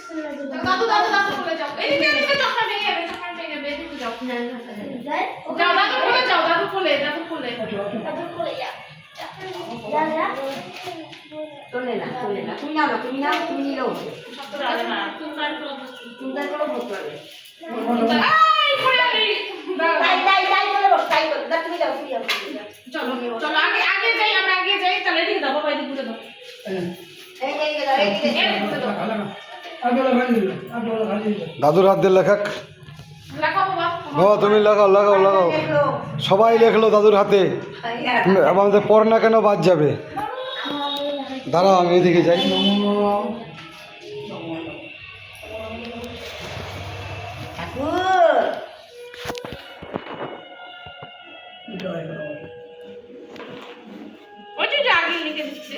দাদু দাদু দাদু বলে যাও এদিকে এদিকে চকনা ভেঙে যাবে চকনা ভেঙে যাবে এদিকে যাও যাও দাদু বলে যাও দাদু বলে দাদু বলে যা তোলে না তুমি নাও না তুমি নিলেও তুমি তার কোনো ভোট পাবে এই পড়ে গেলি তাই বলে বস তাই বলে তুমি যাও চলো চলো আগে যাই আমরা আগে যাই তাহলে এদিকে দাও বাবা এদিকে দাও দাদুর হাত দিয়ে লেখাক লাগাও বাবা বাবা তুমি লাগাও লাগাও লাগাও সবাই লেখলো দাদুর হাতে আমাদের পর না কেন বাদ যাবে দাঁড়াও আমি এদিকে যাই ওই যে আগে লিখে দিচ্ছে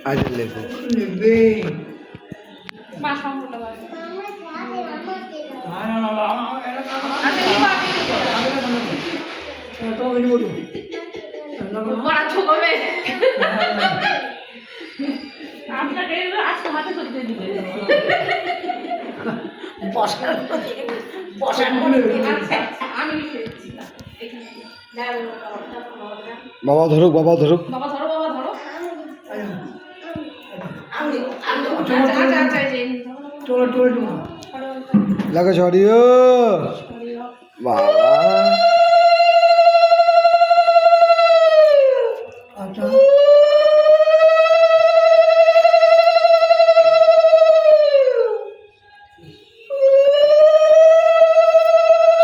আজ লেখো মা সম্পূর্ণ বাবা বড় ছোকবে আপনাকে আজকে হাতে করতে দিবে আমি লিখে দিচ্ছি বাবা ধরুক বাবা ধরো বাবা ধরো লাগো ছড়িও বাবা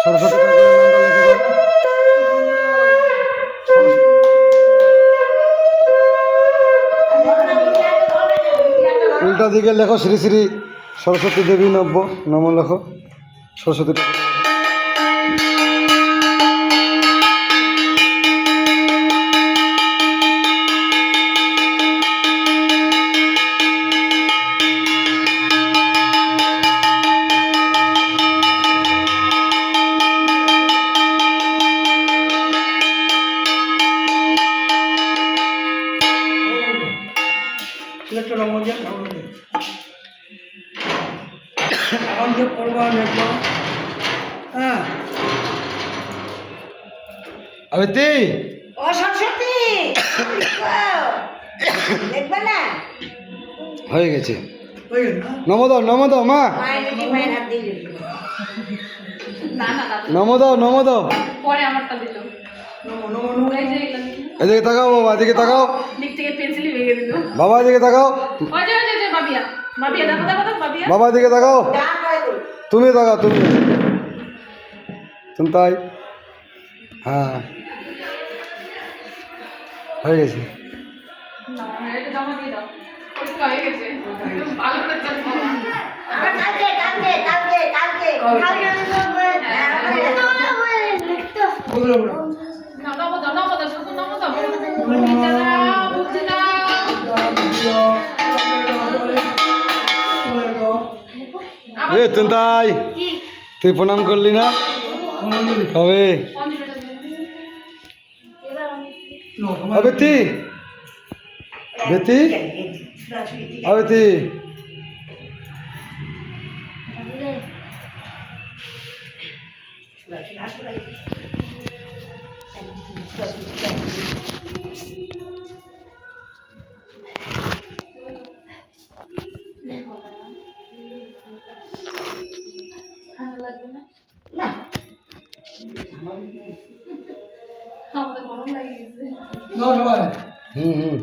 সরস্বতী উল্টা দিকে লেখো শ্রী শ্রী সরস্বতী দেবী নব্য নম লেখো সরস্বতী আবিতি ও সরস্বতী দেখবে না হয়ে গেছে নম দাও মা মায়ের হাত দিলে না না দাদু নম দাও পরে আমারটা দিল এই যে এগুলো এদিকে তাকাও বাবা এদিকে তাকাও দিক থেকে পেন্সিল ভেঙে দিল বাবা এদিকে তাকাও ওই যে বাবিয়া দেখো বাবিয়া বাবা এদিকে তাকাও যা করে করো তুমি তাকাও তুমি তাই হ্যাঁ হয়ে গেছে না এটা জমা দিয়ে দাও পরীক্ষা হয়ে গেছে একদম ভালো করে চাপ বাবা আবার কালকে নম দাও শুধু নম দাও বুঝতে দাও এ তাই তুই প্রণাম করলি না কবে বেতি বেতি বেতি আমাদের গরম লাগে গেছে হুম